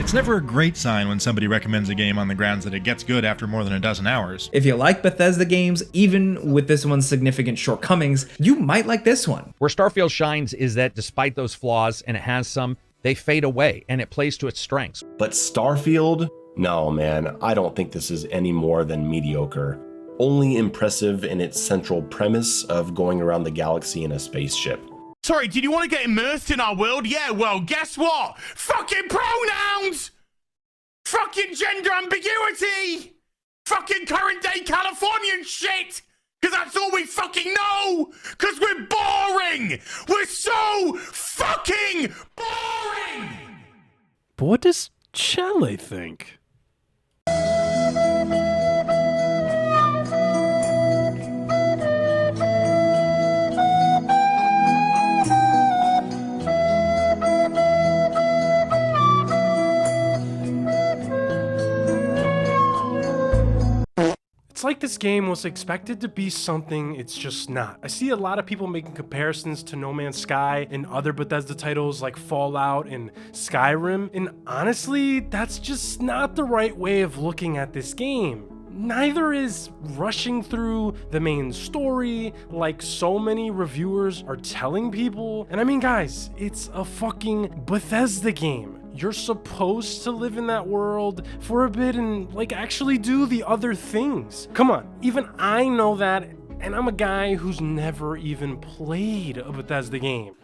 It's never a great sign when somebody recommends a game on the grounds that it gets good after more than a dozen hours. If you like Bethesda games, even with this one's significant shortcomings, you might like this one. Where Starfield shines is that despite those flaws, and it has some, they fade away and it plays to its strengths. But Starfield? No, man, I don't think this is any more than mediocre. Only impressive in its central premise of going around the galaxy in a spaceship. Sorry, did you want to get immersed in our world? Yeah, well, guess what? Fucking pronouns! Fucking gender ambiguity! Fucking current day Californian shit! Because that's all we fucking know! Because we're boring! We're so fucking boring! But what does Chele think? It's like this game was expected to be something it's just not. I see a lot of people making comparisons to No Man's Sky and other Bethesda titles like Fallout and Skyrim, and honestly, that's just not the right way of looking at this game. Neither is rushing through the main story like so many reviewers are telling people. And I mean, guys, it's a fucking Bethesda game. You're supposed to live in that world for a bit and like actually do the other things. Come on, even I know that, and I'm a guy who's never even played a Bethesda game.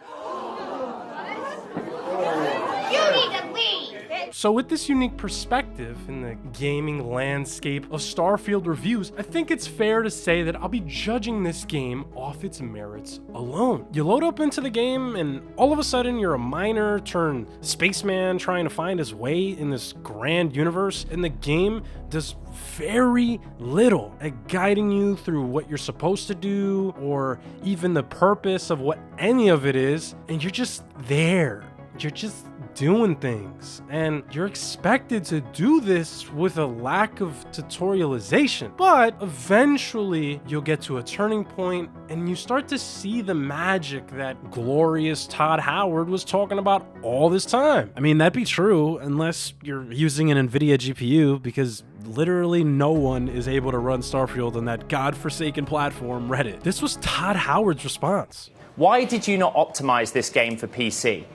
So with this unique perspective in the gaming landscape of Starfield reviews, I think it's fair to say that I'll be judging this game off its merits alone. You load up into the game and all of a sudden you're a miner turned spaceman trying to find his way in this grand universe, and the game does very little at guiding you through what you're supposed to do or even the purpose of what any of it is, and you're just there. You're just doing things, and you're expected to do this with a lack of tutorialization. But eventually you'll get to a turning point and you start to see the magic that glorious Todd Howard was talking about all this time. I mean, that'd be true unless you're using an NVIDIA GPU, because literally no one is able to run Starfield on that godforsaken platform Reddit. This was Todd Howard's response. Why did you not optimize this game for PC?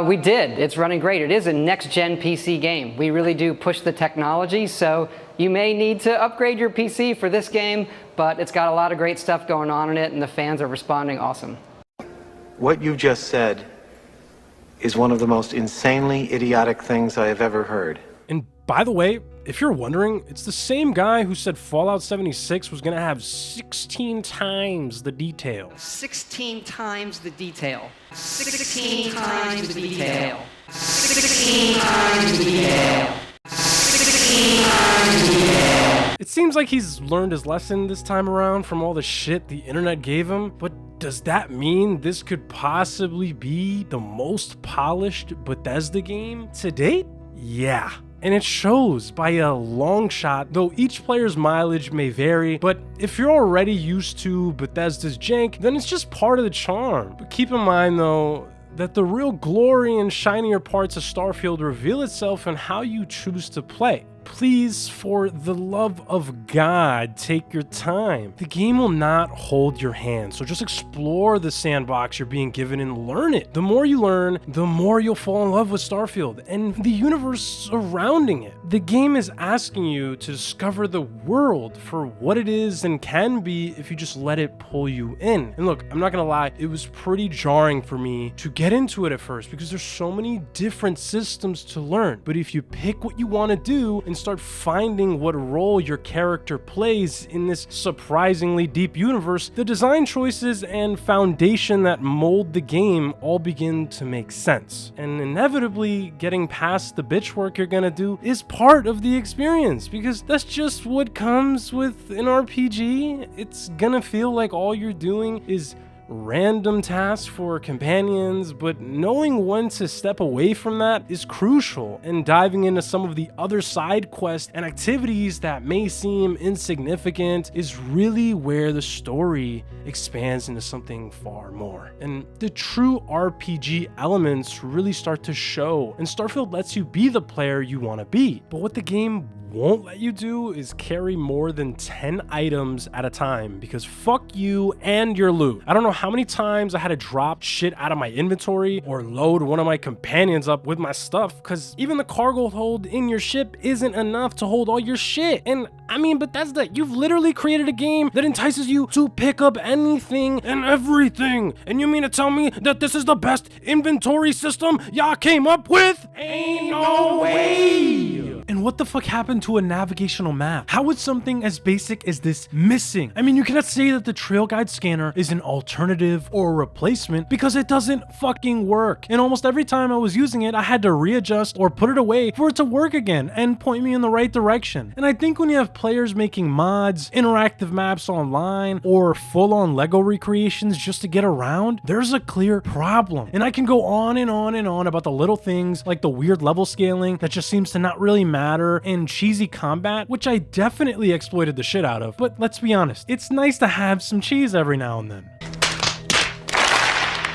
We did. It's running great. It is a next-gen PC game. We really do push the technology, so you may need to upgrade your PC for this game, but it's got a lot of great stuff going on in it, and the fans are responding awesome. What you just said is one of the most insanely idiotic things I have ever heard. And by the way, if you're wondering, it's the same guy who said Fallout 76 was gonna have 16 times the detail. 16 times the detail. 16 times the detail. 16 times the detail. 16 times the detail. It seems like he's learned his lesson this time around from all the shit the internet gave him, but does that mean this could possibly be the most polished Bethesda game to date? Yeah. And it shows by a long shot, though each player's mileage may vary, but if you're already used to Bethesda's jank, then it's just part of the charm. But keep in mind though, that the real glory and shinier parts of Starfield reveal itself in how you choose to play. Please, for the love of God, take your time. The game will not hold your hand, so just explore the sandbox you're being given and learn it. The more you learn, the more you'll fall in love with Starfield and the universe surrounding it. The game is asking you to discover the world for what it is and can be if you just let it pull you in. And look, I'm not gonna lie, it was pretty jarring for me to get into it at first because there's so many different systems to learn. But if you pick what you want to do and start finding what role your character plays in this surprisingly deep universe, the design choices and foundation that mold the game all begin to make sense. And inevitably, getting past the bitch work you're gonna do is part of the experience, because that's just what comes with an RPG. It's gonna feel like all you're doing is random tasks for companions, but knowing when to step away from that is crucial, and diving into some of the other side quests and activities that may seem insignificant is really where the story expands into something far more. And the true RPG elements really start to show, and Starfield lets you be the player you want to be. But what the game won't let you do is carry more than 10 items at a time, because fuck you and your loot. I don't know how many times I had to drop shit out of my inventory or load one of my companions up with my stuff, because even the cargo hold in your ship isn't enough to hold all your shit. And I mean, Bethesda, you've literally created a game that entices you to pick up anything and everything. And you mean to tell me that this is the best inventory system y'all came up with? Ain't no way! And what the fuck happened to a navigational map? How is something as basic as this missing? I mean, you cannot say that the trail guide scanner is an alternative or a replacement, because it doesn't fucking work. And almost every time I was using it, I had to readjust or put it away for it to work again and point me in the right direction. And I think when you have players making mods, interactive maps online, or full-on Lego recreations just to get around, there's a clear problem. And I can go on and on and on about the little things like the weird level scaling that just seems to not really matter, and cheesy combat, which I definitely exploited the shit out of. But let's be honest, it's nice to have some cheese every now and then.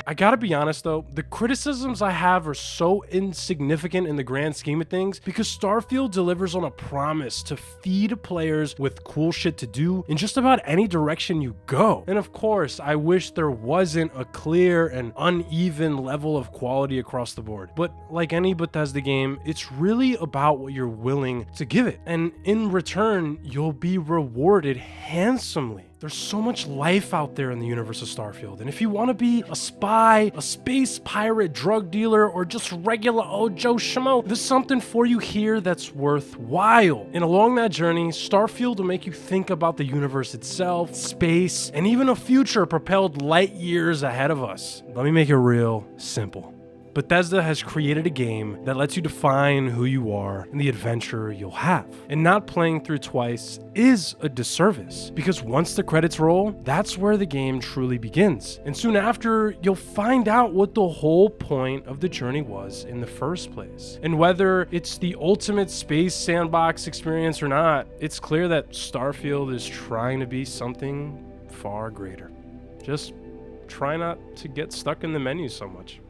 I gotta be honest though, the criticisms I have are so insignificant in the grand scheme of things, because Starfield delivers on a promise to feed players with cool shit to do in just about any direction you go. And of course, I wish there wasn't a clear and uneven level of quality across the board. But like any Bethesda game, it's really about what you're willing to give it. And in return, you'll be rewarded handsomely. There's so much life out there in the universe of Starfield, and if you want to be a spy, a space pirate, drug dealer, or just regular old Joe Schmo, there's something for you here that's worthwhile. And along that journey, Starfield will make you think about the universe itself, space, and even a future propelled light years ahead of us. Let me make it real simple. Bethesda has created a game that lets you define who you are and the adventure you'll have. And not playing through twice is a disservice, because once the credits roll, that's where the game truly begins. And soon after, you'll find out what the whole point of the journey was in the first place. And whether it's the ultimate space sandbox experience or not, it's clear that Starfield is trying to be something far greater. Just try not to get stuck in the menu so much.